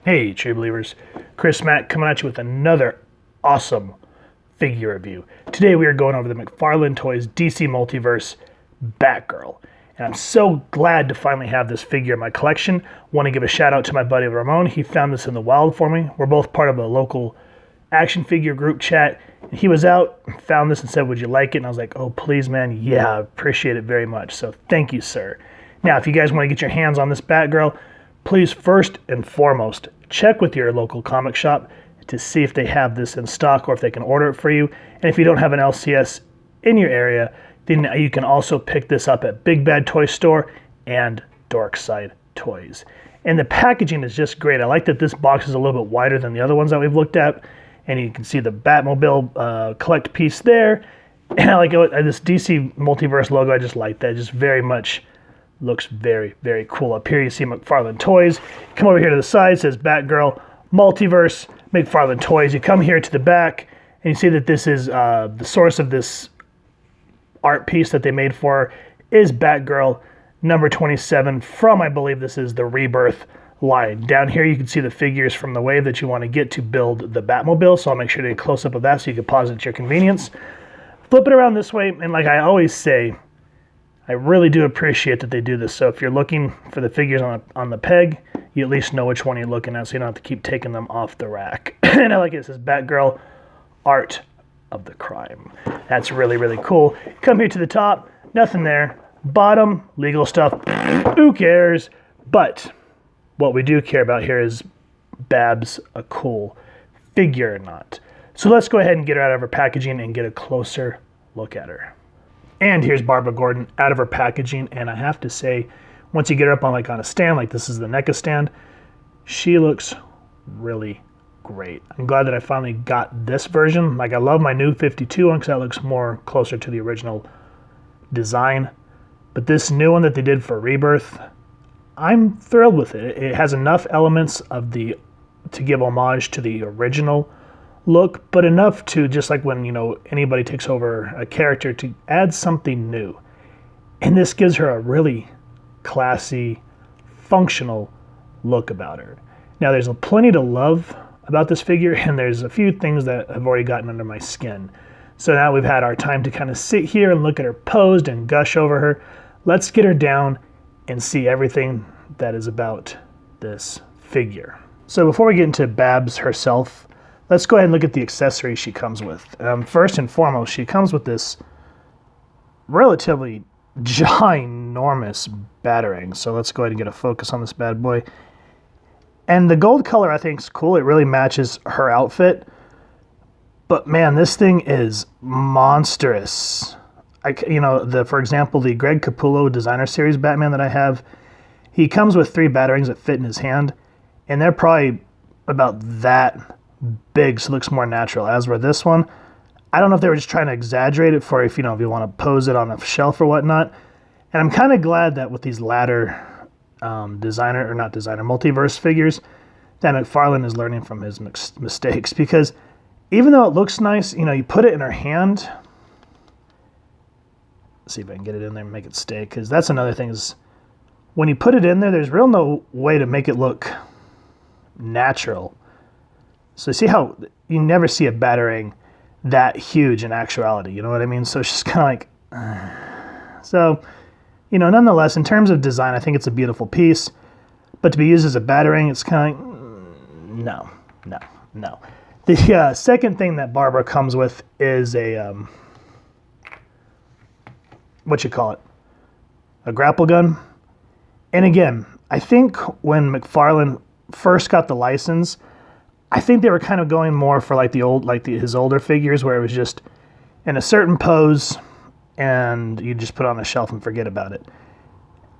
Hey, true believers. Chris Mack coming at you with another awesome figure review. Today we are going over the McFarlane Toys DC Multiverse Batgirl. And I'm so glad to finally have this figure in my collection. Want to give a shout out to my buddy Ramon. He found this in the wild for me. We're both part of a local action figure group chat. And he was out, found this and said, would you like it? And I was like, oh, please, man. Yeah, I appreciate it very much. So thank you, sir. Now, if you guys want to get your hands on this Batgirl, please first and foremost, check with your local comic shop to see if they have this in stock or if they can order it for you. And if you don't have an LCS in your area, then you can also pick this up at Big Bad Toy Store and Dorkside Toys. And the packaging is just great. I like that this box is a little bit wider than the other ones that we've looked at. And you can see the Batmobile collect piece there. And I like this DC Multiverse logo. I just like that. It just very much looks very, very cool. Up here you see McFarlane Toys. Come over here to the side, it says Batgirl, Multiverse, McFarlane Toys. You come here to the back, and you see that this is the source of this art piece that they made for her is Batgirl number 27 from, I believe this is the Rebirth line. Down here you can see the figures from the wave that you want to get to build the Batmobile, so I'll make sure to get a close-up of that so you can pause it at your convenience. Flip it around this way, and like I always say, I really do appreciate that they do this. So if you're looking for the figures on the peg, you at least know which one you're looking at so you don't have to keep taking them off the rack. And I like it. It says Batgirl, Art of the Crime. That's really, really cool. Come here to the top, nothing there. Bottom, legal stuff, who cares? But what we do care about here is Babs a cool figure or not. So let's go ahead and get her out of her packaging and get a closer look at her. And here's Barbara Gordon out of her packaging, and I have to say, once you get her up on a stand, like this is the NECA stand, she looks really great. I'm glad that I finally got this version. Like I love my new 52 one because that looks more closer to the original design. But this new one that they did for Rebirth, I'm thrilled with it. It has enough elements of to give homage to the original look, but enough to just like when, anybody takes over a character to add something new. And this gives her a really classy, functional look about her. Now there's plenty to love about this figure, and there's a few things that have already gotten under my skin. So now we've had our time to kind of sit here and look at her posed and gush over her. Let's get her down and see everything that is about this figure. So before we get into Babs herself, let's go ahead and look at the accessories she comes with. First and foremost, she comes with this relatively ginormous batarang. So let's go ahead and get a focus on this bad boy. And the gold color I think is cool. It really matches her outfit. But man, this thing is monstrous. For example, the Greg Capullo Designer Series Batman that I have, he comes with 3 batarangs that fit in his hand. And they're probably about that big, so it looks more natural. As for this one, I don't know if they were just trying to exaggerate it for if you want to pose it on a shelf or whatnot. And I'm kind of glad that with these latter multiverse figures, that McFarlane is learning from his mistakes, because even though it looks nice, you put it in her hand. Let's see if I can get it in there and make it stay, because that's another thing is when you put it in there, there's no way to make it look natural. So see how you never see a batarang that huge in actuality, you know what I mean? So it's just kind of like, so, nonetheless, in terms of design, I think it's a beautiful piece, but to be used as a batarang, it's kind of like, no. The second thing that Barbara comes with is a, a grapple gun. And again, I think when McFarlane first got the license, I think they were kind of going more for his older figures where it was just in a certain pose and you just put it on a shelf and forget about it.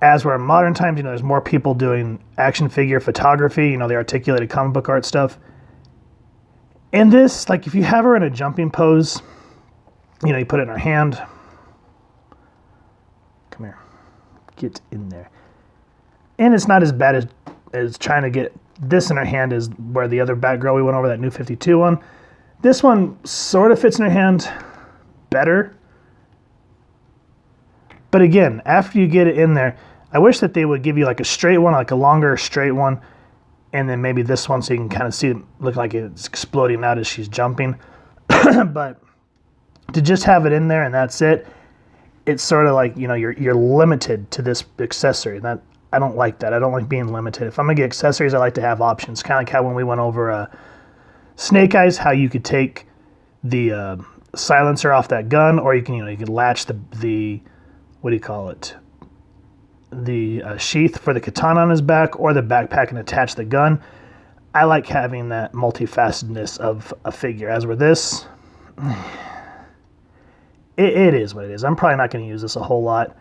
As we're in modern times, there's more people doing action figure photography, the articulated comic book art stuff. And this, if you have her in a jumping pose, you put it in her hand. Come here. Get in there. And it's not as bad as trying to get this in her hand is where the other Batgirl we went over, that new 52 one. This one sort of fits in her hand better. But again, after you get it in there, I wish that they would give you a straight one, a longer straight one, and then maybe this one so you can kind of see it look like it's exploding out as she's jumping. But to just have it in there and that's it, it's sort of like, you know, you're limited to this accessory. That I don't like that. I don't like being limited. If I'm gonna get accessories, I like to have options. Kind of like how when we went over Snake Eyes, how you could take the silencer off that gun, or you can latch the what do you call it? The sheath for the katana on his back, or the backpack and attach the gun. I like having that multifacetedness of a figure. As with this, it is what it is. I'm probably not going to use this a whole lot,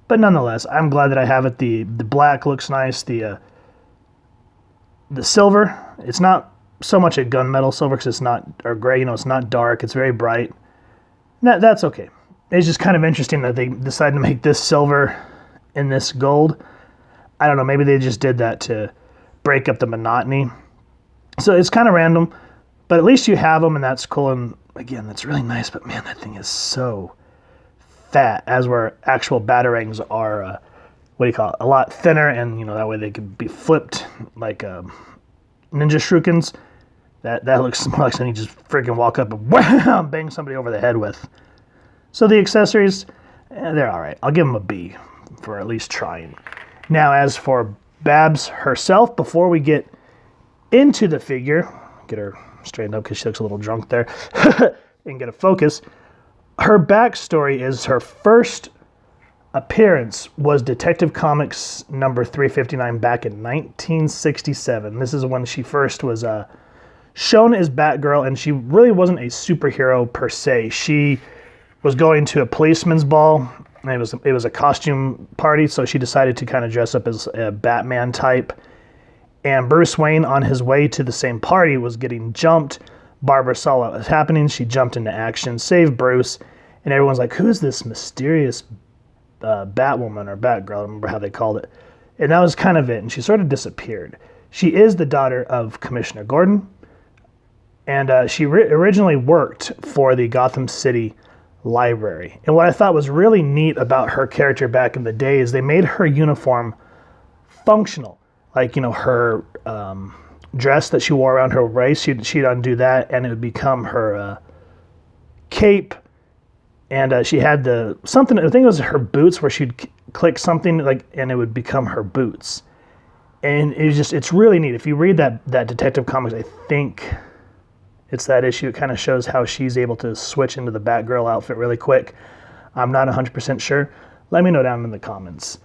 but nonetheless, I'm glad that I have it. The black looks nice. The silver, it's not so much a gunmetal silver because it's not, or gray, you know, it's not dark. It's very bright. That's okay. It's just kind of interesting that they decided to make this silver and this gold. I don't know, maybe they just did that to break up the monotony. So it's kind of random, but at least you have them, and that's cool. And again, that's really nice, but man, that thing is so fat, as where actual batarangs are, what do you call it, a lot thinner, and you know, that way they could be flipped like ninja shurikens. That looks more like something you just freaking walk up and wham, bang somebody over the head with. So the accessories, they're all right. I'll give them a B for at least trying. Now, as for Babs herself, before we get into the figure, get her straightened up because she looks a little drunk there, and get a focus. Her backstory is her first appearance was Detective Comics number 359 back in 1967. This is when she first was shown as Batgirl, and she really wasn't a superhero per se. She was going to a policeman's ball, and it was a costume party, so she decided to kind of dress up as a Batman type. And Bruce Wayne, on his way to the same party, was getting jumped. Barbara saw what was happening. She jumped into action, saved Bruce, and everyone's like, who is this mysterious Batwoman or Batgirl? I don't remember how they called it. And that was kind of it, and she sort of disappeared. She is the daughter of Commissioner Gordon, and she originally worked for the Gotham City Library. And what I thought was really neat about her character back in the day is they made her uniform functional. Like, you know, her dress that she wore around her waist, she'd undo that, and it would become her cape. And she had something, I think it was her boots, where she'd click something, like, and it would become her boots. And it's really neat. If you read that Detective Comics, I think it's that issue. It kind of shows how she's able to switch into the Batgirl outfit really quick. I'm not 100% sure. Let me know down in the comments.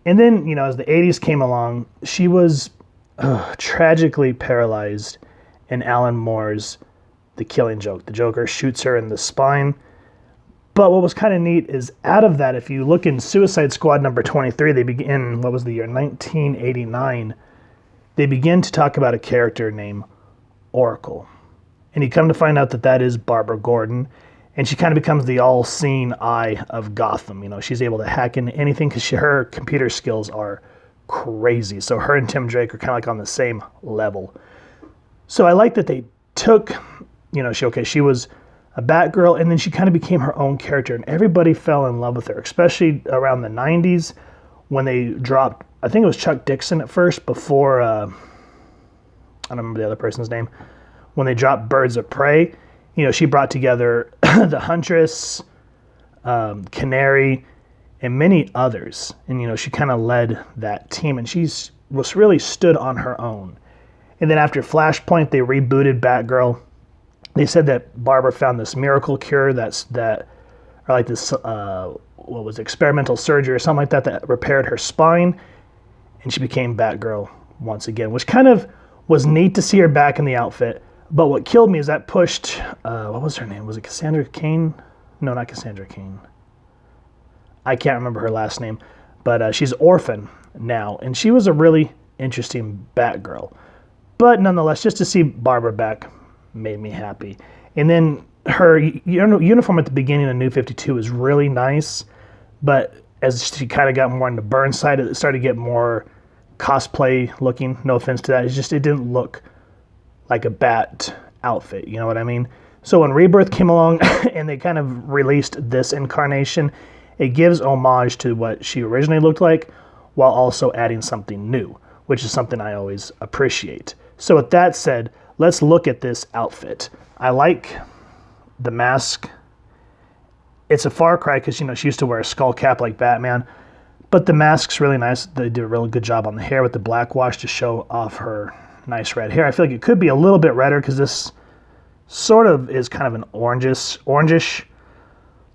And then, you know, as the 80s came along, she was tragically paralyzed in Alan Moore's The Killing Joke. The Joker shoots her in the spine. But what was kind of neat is out of that, if you look in Suicide Squad number 23, they begin, what was the year, 1989, they begin to talk about a character named Oracle. And you come to find out that that is Barbara Gordon. And she kind of becomes the all-seeing eye of Gotham. You know, she's able to hack into anything because her computer skills are crazy. So her and Tim Drake are kind of like on the same level. So I like that they took, you know, she was a Batgirl, and then she kind of became her own character, and everybody fell in love with her, especially around the 90s when they dropped, I think it was Chuck Dixon at first, before, I don't remember the other person's name, when they dropped Birds of Prey. You know, she brought together the Huntress, Canary, and many others. And, you know, she kind of led that team, and was really stood on her own. And then after Flashpoint, they rebooted Batgirl. They said that Barbara found this miracle cure or like this, experimental surgery or something like that, that repaired her spine. And she became Batgirl once again, which kind of was neat to see her back in the outfit. But what killed me is that pushed, what was her name? Was it Cassandra Cain? No, not Cassandra Cain. I can't remember her last name. But she's Orphan now. And she was a really interesting Batgirl. But nonetheless, just to see Barbara back made me happy. And then her uniform at the beginning of New 52 is really nice. But as she kind of got more into Burnside, it started to get more cosplay looking. No offense to that. It didn't look like a Bat outfit, you know what I mean? So when Rebirth came along and they kind of released this incarnation, it gives homage to what she originally looked like while also adding something new, which is something I always appreciate. So with that said, let's look at this outfit. I like the mask. It's a far cry because, she used to wear a skull cap like Batman, but the mask's really nice. They did a really good job on the hair with the black wash to show off her nice red hair. I feel like it could be a little bit redder because this sort of is kind of an orangish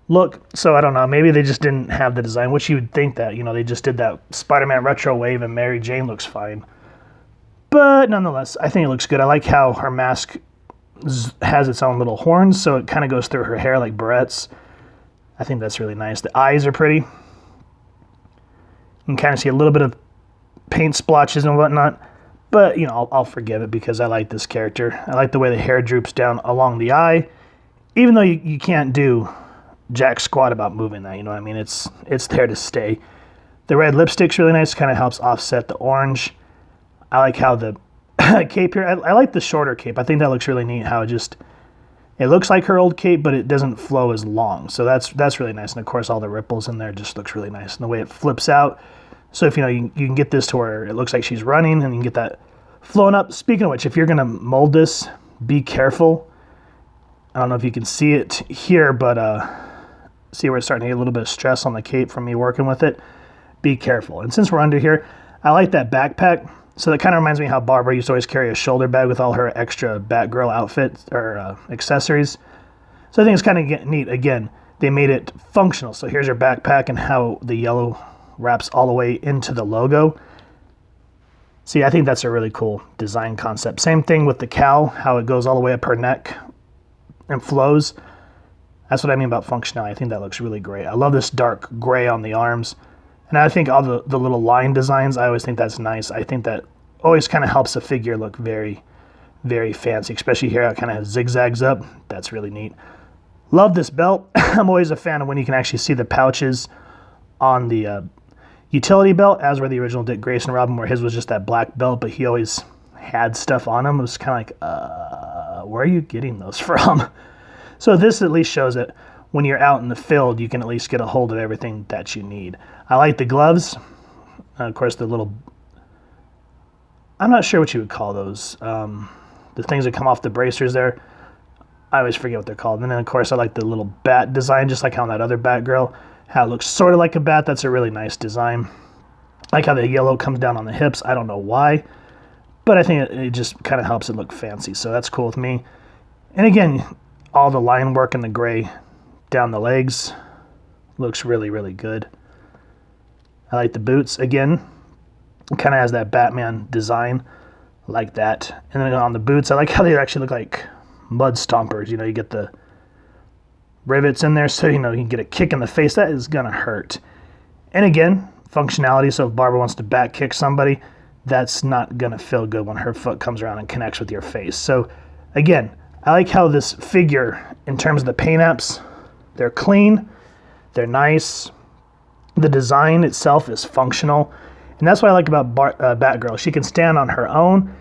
look. So I don't know, maybe they just didn't have the design, which you would think that, they just did that Spider-Man retro wave and Mary Jane looks fine. But nonetheless, I think it looks good. I like how her mask has its own little horns, so it kind of goes through her hair like barrettes. I think that's really nice. The eyes are pretty. You can kind of see a little bit of paint splotches and whatnot, but I'll forgive it because I like this character. I like the way the hair droops down along the eye, even though you can't do jack squat about moving that, what I mean? It's there to stay. The red lipstick's really nice, kind of helps offset the orange. I like how the cape here, I like the shorter cape. I think that looks really neat, how it looks like her old cape, but it doesn't flow as long. So that's really nice. And of course, all the ripples in there just looks really nice. And the way it flips out. So if you can get this to where it looks like she's running and you can get that flowing up. Speaking of which, if you're going to mold this, be careful. I don't know if you can see it here, but see where it's starting to get a little bit of stress on the cape from me working with it. Be careful. And since we're under here, I like that backpack. So that kind of reminds me how Barbara used to always carry a shoulder bag with all her extra Batgirl outfits or accessories. So I think it's kind of neat. Again, they made it functional. So here's her backpack and how the yellow wraps all the way into the logo. See, I think that's a really cool design concept. Same thing with the cowl, how it goes all the way up her neck and flows. That's what I mean about functionality. I think that looks really great. I love this dark gray on the arms. And I think all the little line designs, I always think that's nice. I think that always kind of helps a figure look very, very fancy, especially here how it kind of zigzags up. That's really neat. Love this belt. I'm always a fan of when you can actually see the pouches on the utility belt, as were the original Dick Grayson Robin, where his was just that black belt, but he always had stuff on him. It was kind of like, where are you getting those from? So this at least shows that when you're out in the field, you can at least get a hold of everything that you need. I like the gloves. Of course, the little, I'm not sure what you would call those. The things that come off the bracers there. I always forget what they're called. And then, of course, I like the little bat design, just like on that other Batgirl. How it looks sort of like a bat. That's a really nice design. I like how the yellow comes down on the hips. I don't know why, but I think it just kind of helps it look fancy. So that's cool with me. And again, all the line work and the gray down the legs looks really, really good. I like the boots. Again, it kind of has that Batman design like that. And then on the boots, I like how they actually look like mud stompers. You get the rivets in there, so you can get a kick in the face. That is gonna hurt. And again, functionality. So if Barbara wants to back kick somebody, that's not gonna feel good when her foot comes around and connects with your face. So again, I like how this figure, in terms of the paint apps, they're clean, they're nice. The design itself is functional, and that's what I like about Batgirl. She can stand on her own.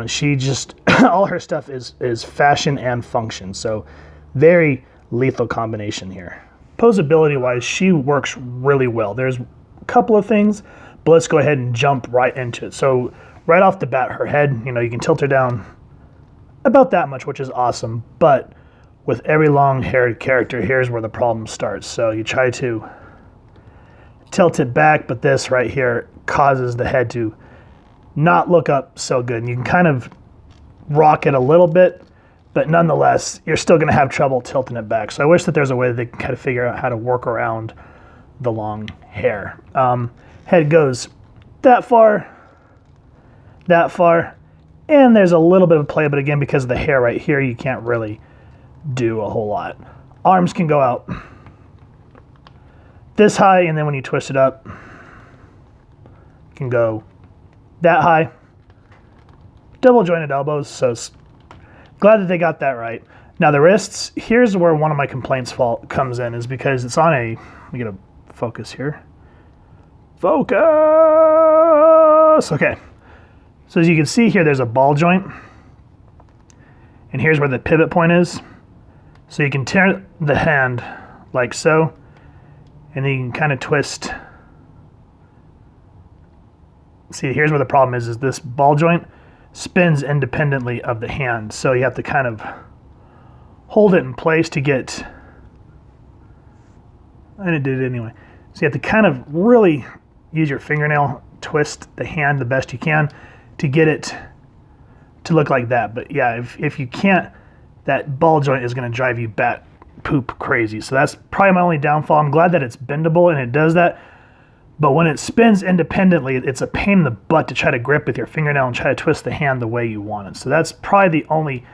She just all her stuff is fashion and function. So very lethal combination here. Posability wise, she works really well. There's a couple of things, but let's go ahead and jump right into it. So right off the bat, her head, you can tilt her down about that much, which is awesome. But with every long-haired character, here's where the problem starts. So you try to tilt it back, but this right here causes the head to not look up so good. And you can kind of rock it a little bit, but nonetheless, you're still going to have trouble tilting it back. So I wish that there's a way that they can kind of figure out how to work around the long hair. Head goes that far, and there's a little bit of play, but again, because of the hair right here, you can't really do a whole lot. Arms can go out this high, and then when you twist it up, you can go that high. Double jointed elbows, so glad that they got that right. Now the wrists, here's where one of my complaints comes in, is because it's on a, let me get a focus here. Focus! Okay. So as you can see here, there's a ball joint. And here's where the pivot point is. So you can turn the hand like so, and then you can kind of twist see, here's where the problem is this ball joint spins independently of the hand. So you have to kind of hold it in place to get, and it did it anyway. So you have to kind of really use your fingernail, twist the hand the best you can to get it to look like that. But yeah, if you can't, that ball joint is going to drive you bat poop crazy. So that's probably my only downfall. I'm glad that it's bendable and it does that. But when it spins independently, it's a pain in the butt to try to grip with your fingernail and try to twist the hand the way you want it. So that's probably the only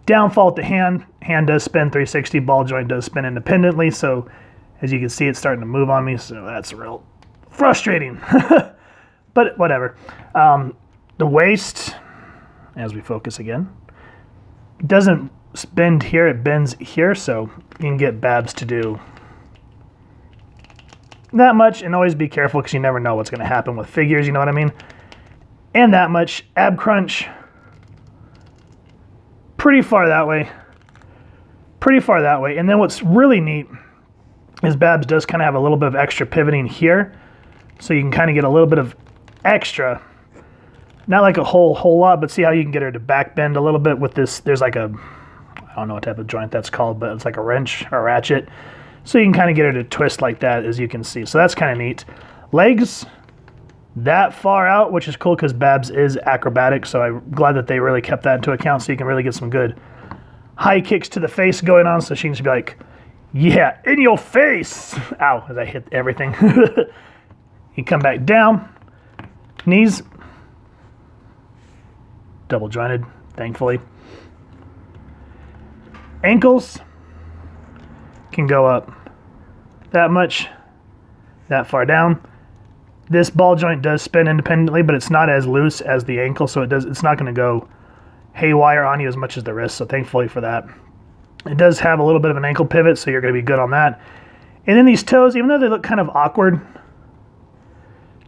downfall with the hand. Hand does spin 360, ball joint does spin independently. So as you can see, it's starting to move on me. So that's real frustrating. But whatever. The waist, as we focus again, doesn't bend here, it bends here. So you can get Babs to do that much, and always be careful because you never know what's going to happen with figures, you know what I mean? And that much. Ab crunch, pretty far that way. Pretty far that way. And then what's really neat is Babs does kind of have a little bit of extra pivoting here. So you can kind of get a little bit of extra. Not like a whole lot, but see how you can get her to back bend a little bit with this. There's like a, I don't know what type of joint that's called, but it's like a wrench or a ratchet. So you can kind of get her to twist like that, as you can see. So that's kind of neat. Legs that far out, which is cool because Babs is acrobatic. So I'm glad that they really kept that into account so you can really get some good high kicks to the face going on. So she can just be like, yeah, in your face. Ow, as I hit everything. You come back down. Knees, double jointed, thankfully. Ankles can go up that much, that far down. This ball joint does spin independently, but it's not as loose as the ankle, so it's not going to go haywire on you as much as the wrist, so thankfully for that. It does have a little bit of an ankle pivot, so you're going to be good on that. And then these toes, even though they look kind of awkward,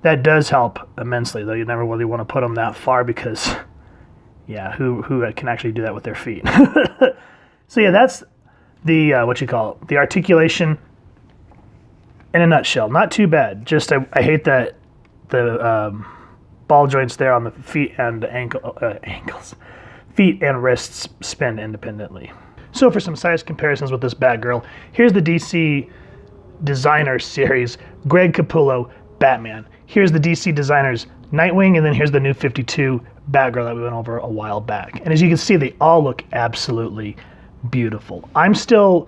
that does help immensely, though you never really want to put them that far because, yeah, who can actually do that with their feet? So yeah, that's the, the articulation in a nutshell. Not too bad. Just I hate that the ball joints there on the feet and the ankles. Feet and wrists spin independently. So for some size comparisons with this Batgirl, here's the DC Designer series, Greg Capullo, Batman. Here's the DC Designers, Nightwing, and then here's the new 52 Batgirl that we went over a while back. And as you can see, they all look absolutely beautiful. I'm still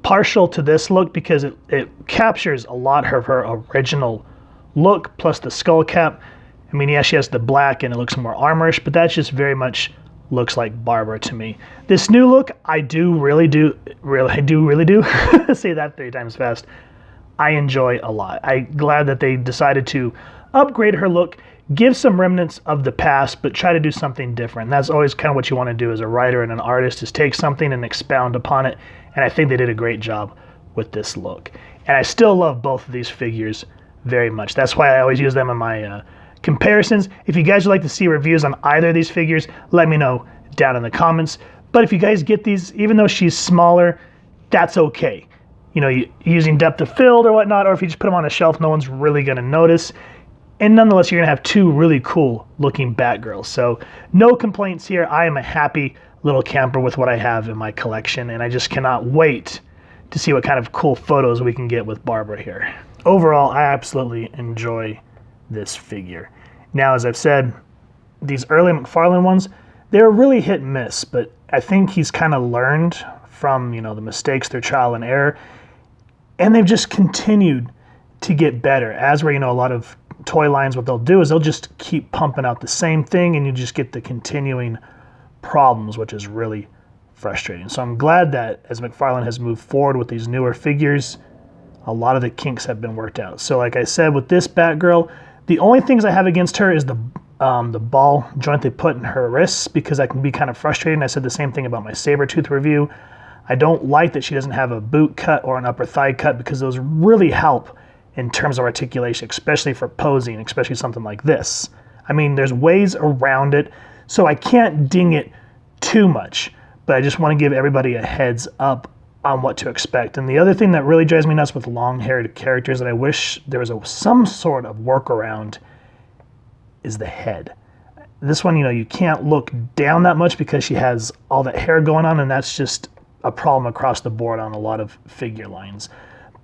partial to this look because it captures a lot of her original look, plus the skull cap. I mean, yeah, she has the black and it looks more armorish, but that just very much looks like Barbara to me. This new look, I really do say that 3 times fast. I enjoy a lot. I'm glad that they decided to upgrade her look, give some remnants of the past, but try to do something different. That's always kind of what you want to do as a writer and an artist, is take something and expound upon it. And I think they did a great job with this look. And I still love both of these figures very much. That's why I always use them in my comparisons. If you guys would like to see reviews on either of these figures, let me know down in the comments. But if you guys get these, even though she's smaller, that's okay. You know, using depth of field or whatnot, or if you just put them on a shelf, no one's really going to notice. And nonetheless, you're going to have 2 really cool looking Batgirls. So no complaints here. I am a happy little camper with what I have in my collection, and I just cannot wait to see what kind of cool photos we can get with Barbara here. Overall, I absolutely enjoy this figure. Now, as I've said, these early McFarlane ones, they're really hit and miss, but I think he's kind of learned from, you know, the mistakes, their trial and error, and they've just continued to get better. As where, you know, a lot of toy lines, what they'll do is they'll just keep pumping out the same thing, and you just get the continuing problems, which is really frustrating. So I'm glad that as McFarlane has moved forward with these newer figures, a lot of the kinks have been worked out. So like I said, with this Batgirl, the only things I have against her is the ball joint they put in her wrists, because that can be kind of frustrating. I said the same thing about my Sabretooth review. I don't like that she doesn't have a boot cut or an upper thigh cut, because those really help in terms of articulation, especially for posing, especially something like this. I mean, there's ways around it, so I can't ding it too much, but I just want to give everybody a heads up on what to expect. And the other thing that really drives me nuts with long-haired characters that I wish there was some sort of workaround is the head. This one, you can't look down that much because she has all that hair going on, and that's just a problem across the board on a lot of figure lines.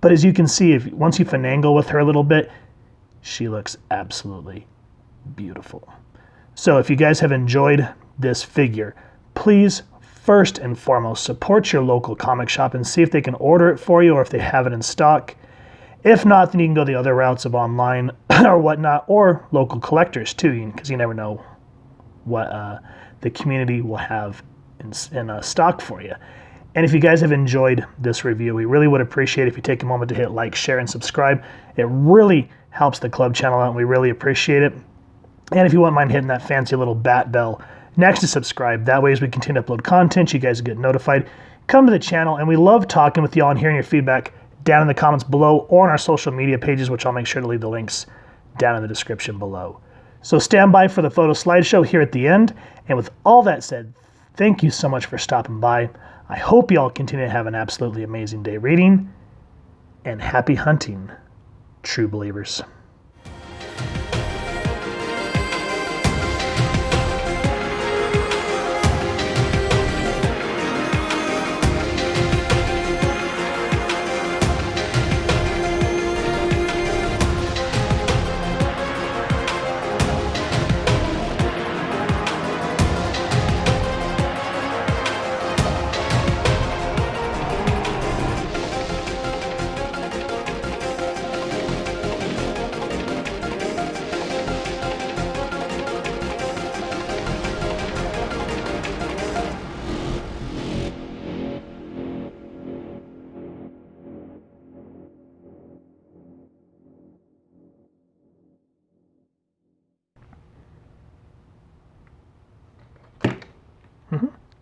But as you can see, once you finagle with her a little bit, she looks absolutely beautiful. So if you guys have enjoyed this figure, please first and foremost support your local comic shop and see if they can order it for you or if they have it in stock. If not, then you can go the other routes of online or whatnot, or local collectors too, because you never know what the community will have in stock for you. And if you guys have enjoyed this review, we really would appreciate it if you take a moment to hit like, share, and subscribe. It really helps the club channel out, and we really appreciate it. And if you wouldn't mind hitting that fancy little bat bell next to subscribe, that way as we continue to upload content, you guys get notified. Come to the channel, and we love talking with y'all and hearing your feedback down in the comments below or on our social media pages, which I'll make sure to leave the links down in the description below. So stand by for the photo slideshow here at the end. And with all that said, thank you so much for stopping by. I hope you all continue to have an absolutely amazing day reading, and happy hunting, true believers.